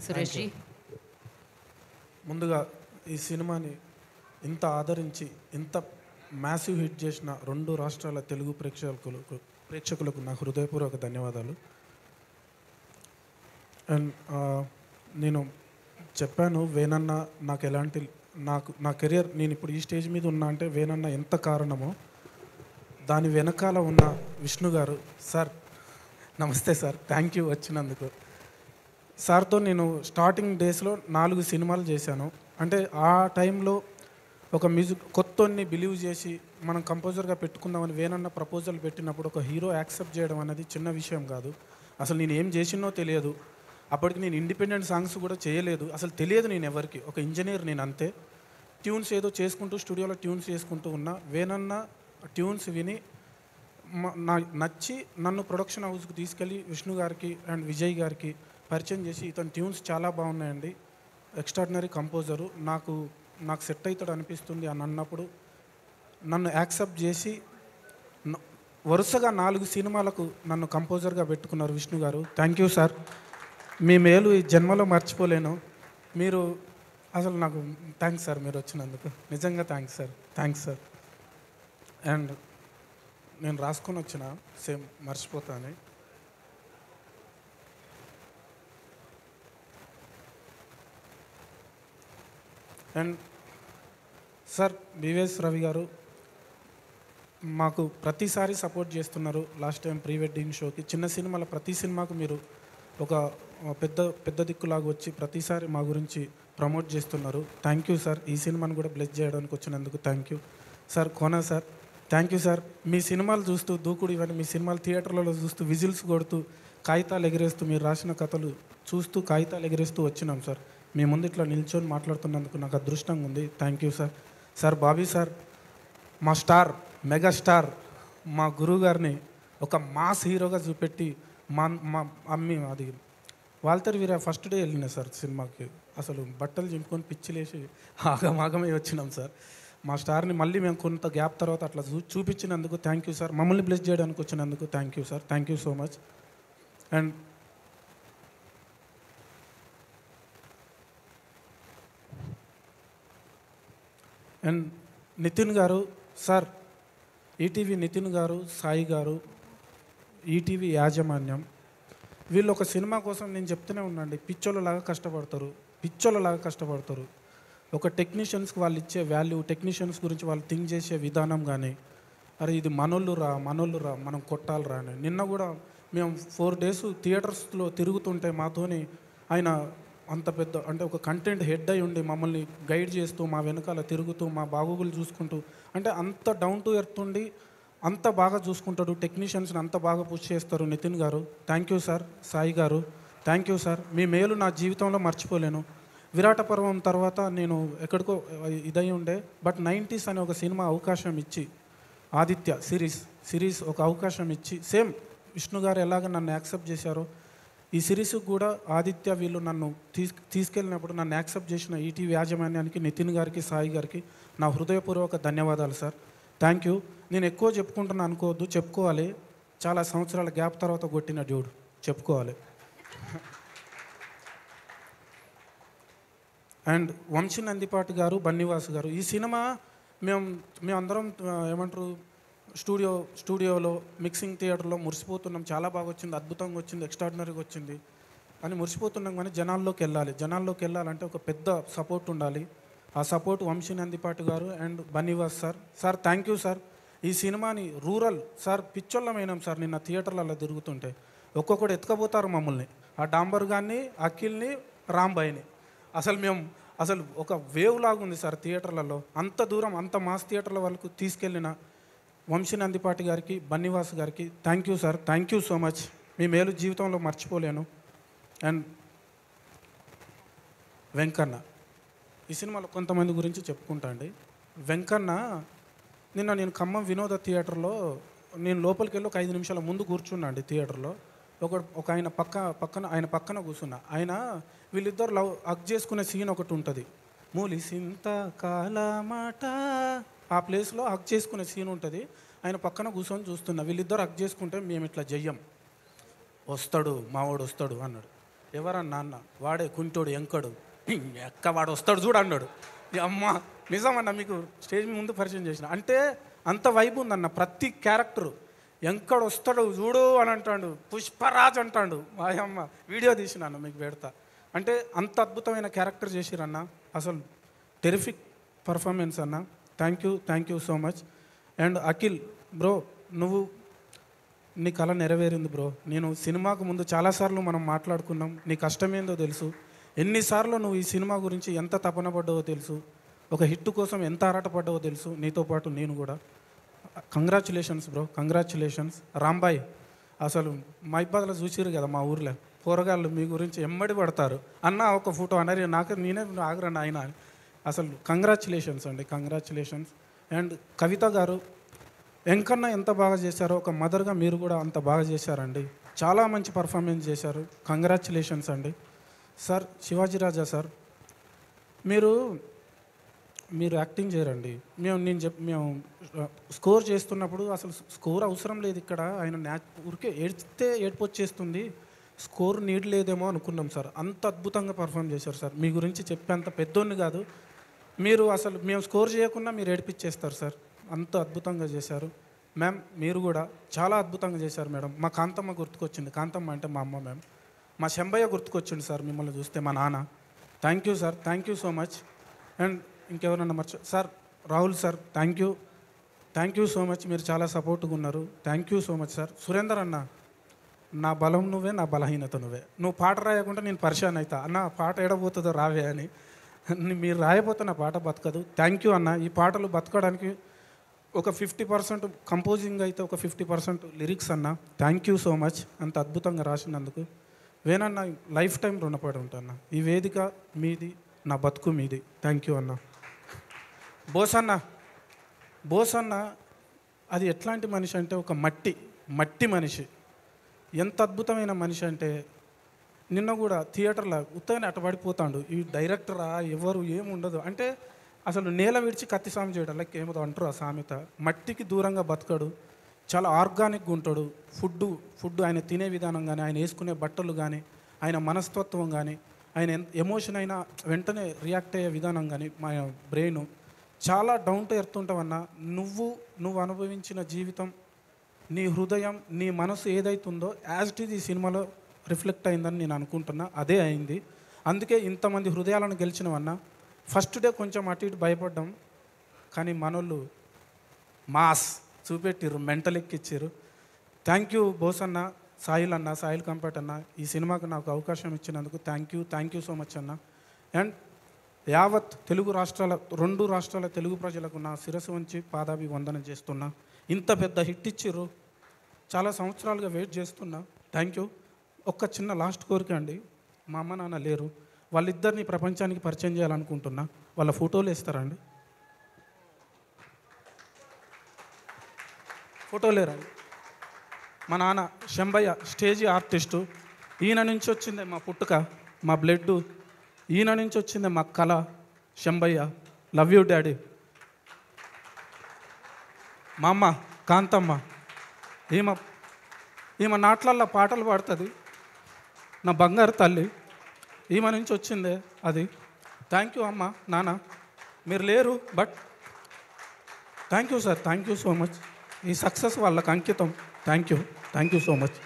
Suresh G. ముందుగా ఈ సినిమాని ఇంత ఆదరించి ఇంత మ్యాసివ్ హిట్ చేసిన 2 రాష్ట్రాల తెలుగు ప్రేక్షకులకు నా హృదయపూర్వక ధన్యవాదాలు. అండ్ నేను చెప్పాను వేణన్న నాకు ఎలాంటి నా కెరియర్ నేను ఇప్పుడు ఈ స్టేజ్ మీద ఉన్నా అంటే వేణన్న ఎంత కారణమో దాని వెనకాల ఉన్న విష్ణు గారు. సార్ నమస్తే సార్, థ్యాంక్ యూ వచ్చినందుకు. సార్తో నేను స్టార్టింగ్ డేస్లో 4 సినిమాలు చేశాను. అంటే ఆ టైంలో ఒక మ్యూజిక్ కొత్తని బిలీవ్ చేసి మనం కంపోజర్గా పెట్టుకుందామని వేణన్న ప్రపోజల్ పెట్టినప్పుడు ఒక హీరో యాక్సెప్ట్ చేయడం అనేది చిన్న విషయం కాదు. అసలు నేను ఏం చేసినో తెలియదు. అప్పటికి నేను ఇండిపెండెంట్ సాంగ్స్ కూడా చేయలేదు, అసలు తెలియదు నేను ఎవరికి. ఒక ఇంజనీర్ నేను అంతే. ట్యూన్స్ ఏదో చేసుకుంటూ స్టూడియోలో ట్యూన్స్ చేసుకుంటూ ఉన్నా. వేణన్న ట్యూన్స్ విని నచ్చి నన్ను ప్రొడక్షన్ హౌస్కి తీసుకెళ్ళి విష్ణు గారికి అండ్ విజయ్ గారికి పరిచయం చేసి ఇతని ట్యూన్స్ చాలా బాగున్నాయండి, ఎక్స్ట్రాడినరీ కంపోజరు, నాకు సెట్ అవుతాడు అనిపిస్తుంది అని అన్నప్పుడు నన్ను యాక్సెప్ట్ చేసి వరుసగా 4 సినిమాలకు నన్ను కంపోజర్గా పెట్టుకున్నారు విష్ణు గారు. థ్యాంక్ యూ సార్, మీ మేలు ఈ జన్మలో మర్చిపోలేను. మీరు అసలు నాకు థ్యాంక్స్ సార్, మీరు వచ్చినందుకు నిజంగా thanks sir, thanks sir. And నేను రాసుకొని వచ్చిన సేమ్ మర్చిపోతాను. అండ్ సార్ బివిఎస్ రవి గారు మాకు ప్రతిసారి సపోర్ట్ చేస్తున్నారు. లాస్ట్ టైం ప్రీ వెడ్డింగ్ షోకి చిన్న సినిమాల ప్రతి సినిమాకు మీరు ఒక పెద్ద దిక్కులాగా వచ్చి ప్రతిసారి మా గురించి ప్రమోట్ చేస్తున్నారు. Thank you sir. ఈ సినిమాను కూడా బ్లెస్ చేయడానికి వచ్చినందుకు thank you sir. Kona sir thank you sir. మీ సినిమాలు చూస్తూ దూకుడు ఇవన్నీ మీ సినిమాలు థియేటర్లలో చూస్తూ విజిల్స్ కొడుతూ కాగితాలు ఎగిరేస్తూ మీరు రాసిన కథలు చూస్తూ కాగితాలు ఎగిరేస్తూ వచ్చినాం సార్. మీ ముందు ఇట్లా నిల్చొని మాట్లాడుతున్నందుకు నాకు అదృష్టంగా ఉంది. Thank you sir. Sir Bobby sir మా స్టార్, మెగా స్టార్, మా గురువు గారిని ఒక మాస్ హీరోగా చూపెట్టి మా అమ్మి అది వాల్తర్ వీర ఫస్ట్ డే వెళ్ళినా సార్ సినిమాకి. అసలు బట్టలు చింపుకొని పిచ్చిలేసి ఆగమాగమే వచ్చినాం సార్. మా స్టార్ని మళ్ళీ మేము కొంత గ్యాప్ తర్వాత అట్లా చూపించినందుకు థ్యాంక్ యూ సార్. మమ్మల్ని బ్లెస్ చేయడానికి వచ్చినందుకు thank you sir. Thank you so much. And Nithin garu sir, ETV Nitin గారు, సాయి గారు, ఈటీవీ యాజమాన్యం, వీళ్ళు ఒక సినిమా కోసం నేను చెప్తూనే ఉన్నాండి, పిచ్చోళ్ళలాగా కష్టపడతారు. ఒక టెక్నీషియన్స్కి వాళ్ళు ఇచ్చే వాల్యూ, టెక్నీషియన్స్ గురించి వాళ్ళు థింక్ చేసే విధానం కానీ, అరే ఇది మనోళ్ళు రా మనం కొట్టాలరా అని. నిన్న కూడా మేము 4 days థియేటర్స్లో తిరుగుతుంటే మాతోని ఆయన అంత పెద్ద అంటే ఒక కంటెంట్ హెడ్ అయి ఉండి మమ్మల్ని గైడ్ చేస్తూ మా వెనకాల తిరుగుతూ మా బాగోగులు చూసుకుంటూ, అంటే అంత డౌన్ టు ఎర్త్ ఉండి అంత బాగా చూసుకుంటాడు. టెక్నీషియన్స్ని అంత బాగా పుష్ చేస్తారు నితిన్ గారు. Thank you sir. సాయి గారు థ్యాంక్ యూ సార్. మీ మేలు నా జీవితంలో మర్చిపోలేను. విరాట పర్వం తర్వాత నేను ఎక్కడికో ఇదై ఉండే, బట్ 90s అనే ఒక సినిమా అవకాశం ఇచ్చి, ఆదిత్య సిరీస్ ఒక అవకాశం ఇచ్చి, సేమ్ విష్ణు గారు ఎలాగ నన్ను యాక్సెప్ట్ చేశారో ఈ సిరీస్కి కూడా ఆదిత్య వీళ్ళు నన్ను తీసుకెళ్ళినప్పుడు నన్ను యాక్సెప్ట్ చేసిన ఈటీవీ యాజమాన్యానికి, నితిన్ గారికి, సాయి గారికి నా హృదయపూర్వక ధన్యవాదాలు సార్. Thank you. నేను ఎక్కువ చెప్పుకుంటున్నా అనుకోవద్దు, చెప్పుకోవాలి. చాలా సంవత్సరాల గ్యాప్ తర్వాత కొట్టిన డ్యూడ్ చెప్పుకోవాలి. అండ్ వంశీ నందిపాటి గారు, బన్నివాస్ గారు, ఈ సినిమా మేమందరం ఏమంటారు స్టూడియోలో మిక్సింగ్ థియేటర్లో మురిసిపోతున్నాం. చాలా బాగా వచ్చింది, అద్భుతంగా వచ్చింది, ఎక్స్ట్రాడినరీగా వచ్చింది అని మురిసిపోతున్నాం. కానీ జనాల్లోకి వెళ్ళాలంటే ఒక పెద్ద సపోర్ట్ ఉండాలి. ఆ సపోర్ట్ వంశీ నందిపాటి గారు and Bunny Vas sir thank you sir. ఈ సినిమాని రూరల్ సార్ పిచ్చోళ్ళమైనాం సార్. నిన్న థియేటర్లలో తిరుగుతుంటే ఒక్కొక్కడు ఎత్తుకపోతారు మమ్మల్ని, ఆ డాంబర్ గాన్ని, అఖిల్ని, రాంబాయిని. అసలు ఒక వేవ్ లాగా ఉంది సార్ థియేటర్లలో. అంత దూరం అంత మాస్ థియేటర్ల వరకు తీసుకెళ్ళిన వంశీ నందిపాటి గారికి, బన్నివాస్ గారికి thank you sir. Thank you so much. మీ మేలు జీవితంలో మర్చిపోలేను. అండ్ వెంకన్న, ఈ సినిమాలో కొంతమంది గురించి చెప్పుకుంటా అండి. వెంకన్న నిన్న నేను ఖమ్మం వినోద థియేటర్లో నేను లోపలికి వెళ్ళి ఒక 5 నిమిషాల ముందు కూర్చున్నా అండి థియేటర్లో. ఒక ఆయన పక్కన కూర్చున్నా. ఆయన వీళ్ళిద్దరు హగ్ చేసుకునే సీన్ ఒకటి ఉంటుంది, మూలిసింత కాలమాట, ఆ ప్లేస్లో హగ్ చేసుకునే సీన్ ఉంటుంది. ఆయన పక్కన కూర్చొని చూస్తున్నా. వీళ్ళిద్దరు హగ్ చేసుకుంటే మేము ఇట్లా చెయ్యం, వస్తాడు మావాడు వస్తాడు అన్నాడు. ఎవరన్నా అన్న వాడే కుంటోడు ఎంకడు ఎక్క వాడు వస్తాడు చూడు అన్నాడు. అమ్మ నిజమన్న, మీకు స్టేజ్ ముందు పరిచయం చేసిన అంటే అంత వైబ్ ఉందన్న. ప్రతి క్యారెక్టరు ఎంకడు వస్తాడు చూడు అని అంటాడు, పుష్పరాజ్ అంటాడు. అమ్మ వీడియో తీసినాను మీకు పెడతా. అంటే అంత అద్భుతమైన క్యారెక్టర్ చేసిరన్న, అసలు టెరిఫిక్ పర్ఫార్మెన్స్ అన్న. Thank you so much. And Akhil bro, నువ్వు నీ కళ నెరవేరింది బ్రో. నేను సినిమాకు ముందు చాలాసార్లు మనం మాట్లాడుకున్నాం, నీ కష్టమేందో తెలుసు. ఎన్నిసార్లు నువ్వు ఈ సినిమా గురించి ఎంత తపన పడ్డావో తెలుసు, ఒక హిట్ కోసం ఎంత ఆరాటపడ్డావో తెలుసు. నీతో పాటు నేను కూడా. Congratulations bro, congratulations. రాంబాయ్ అసలు మైబాద్లో చూసిరు కదా మా ఊర్లో పోరగాళ్ళు మీ గురించి ఎమ్మడి పడతారు. అన్న ఒక ఫోటో అన్నారు, నేనే ఆగ్రహం ఆయన. అసలు కంగ్రాచులేషన్స్ అండి, కంగ్రాచులేషన్స్. అండ్ కవిత గారు, వెంకన్న ఎంత బాగా చేశారో ఒక మదర్గా మీరు కూడా అంత బాగా చేశారండి. చాలా మంచి పర్ఫార్మెన్స్ చేశారు. కంగ్రాచులేషన్స్ అండి. సార్ శివాజీ రాజా సార్, మీరు యాక్టింగ్ చేయరండి. మేము స్కోర్ చేస్తున్నప్పుడు అసలు స్కోర్ అవసరం లేదు ఇక్కడ, ఆయన ఊరికే ఏడిస్తే ఏడుపు వచ్చేస్తుంది, స్కోర్ నీడ్ లేదేమో అనుకున్నాం సార్. అంత అద్భుతంగా పర్ఫామ్ చేశారు సార్. మీ గురించి చెప్పేంత పెద్దోన్ని కాదు మీరు. అసలు మేము స్కోర్ చేయకుండా మీరు ఏడిపించేస్తారు సార్, అంత అద్భుతంగా చేశారు. మ్యామ్ మీరు కూడా చాలా అద్భుతంగా చేశారు మేడం. మా కాంతమ్మ గుర్తుకొచ్చింది, కాంతమ్మ అంటే మా అమ్మ మ్యామ్. మా శంబయ్య గుర్తుకొచ్చింది సార్ మిమ్మల్ని చూస్తే, మా నాన్న. Thank you sir, thank you so much. And ఇంకెవరన్నా sir Rahul sir, thank you so much. మీరు చాలా సపోర్ట్గా ఉన్నారు. Thank you so much sir. Surender అన్న, నా బలం నువ్వే, నా బలహీనత నువ్వే. నువ్వు పాట రాయకుండా నేను పరిశాన్ అవుతా అన్న, పాట ఎడబోతుందో రావే అని. మీరు రాయబోతే నా పాట బతకదు. థ్యాంక్ యూ అన్న. ఈ పాటలు బతకడానికి ఒక 50% కంపోజింగ్ అయితే ఒక 50% లిరిక్స్ అన్న. థ్యాంక్ యూ సో మచ్ అంత అద్భుతంగా రాసినందుకు. వేనన్న లైఫ్ టైం రుణపడి ఉంటాను. ఈ వేదిక మీది, నా బతుకు మీది. థ్యాంక్ యూ అన్న. బోసన్న అది ఎట్లాంటి మనిషి అంటే ఒక మట్టి మనిషి. ఎంత అద్భుతమైన మనిషి అంటే నిన్న కూడా థియేటర్లో ఉత్తగానే అటపడిపోతాడు. ఈ డైరెక్టరా ఎవరు ఏముండదు అంటే అసలు నేల విడిచి కత్తి సాము చేయడం లైక్ ఏమో అంటారు ఆ సామెత. మట్టికి దూరంగా బతకడు, చాలా ఆర్గానిక్గా ఉంటాడు. ఫుడ్ ఆయన తినే విధానం కానీ, ఆయన వేసుకునే బట్టలు కానీ, ఆయన మనస్తత్వం కానీ, ఆయన ఎమోషన్ అయినా వెంటనే రియాక్ట్ అయ్యే విధానం కానీ, మా బ్రెయిన్ చాలా డౌన్ టు ఎర్త్ ఉంటావన్నా. నువ్వు అనుభవించిన జీవితం, నీ హృదయం, నీ మనసు ఏదైతుందో యాజ్ ఇట్ ఈజ్ ఈ సినిమాలో రిఫ్లెక్ట్ అయిందని నేను అనుకుంటున్నా. అదే అయింది. అందుకే ఇంతమంది హృదయాలను గెలిచినవన్నా. ఫస్ట్ డే కొంచెం అటు ఇటు భయపడ్డాం, కానీ మనోళ్ళు మాస్ చూపెట్టిర్రు, మెంటల్ ఎక్కిచ్చారు. థ్యాంక్ యూ బోసన్న, సాయిల్ కంపట్ అన్న, ఈ సినిమాకు నాకు అవకాశం ఇచ్చినందుకు థ్యాంక్ యూ సో మచ్ అన్న. అండ్ యావత్ తెలుగు రాష్ట్రాల 2 రాష్ట్రాల తెలుగు ప్రజలకు నా శిరస్సు వంచి పాదాభివందనం చేస్తున్నా. ఇంత పెద్ద హిట్ ఇచ్చిర్రు, చాలా సంవత్సరాలుగా వెయిట్ చేస్తున్నా. Thank you. ఒక్క చిన్న లాస్ట్ కోరిక అండి, మా అమ్మ నాన్న లేరు, వాళ్ళిద్దరిని ప్రపంచానికి పరిచయం చేయాలనుకుంటున్నా. వాళ్ళ ఫోటోలు ఇస్తారండి? ఫోటో లేరండి. మా నాన్న శంబయ్య స్టేజీ ఆర్టిస్టు. ఈయన నుంచి వచ్చిందే మా పుట్టుక, మా బ్లడ్. ఈయన నుంచి వచ్చిందే మా కళ. Shambaiah, love you daddy. మా అమ్మ కాంతమ్మ, ఈమె నాట్లల్లో పాటలు పాడుతుంది, నా బంగారు తల్లి. ఈమె నుంచి వచ్చిందే అది. థ్యాంక్ యూ అమ్మ నాన్న, మీరు లేరు but thank you sir, thank you so much. ఈ సక్సెస్ వాళ్ళకి అంకితం. Thank you so much.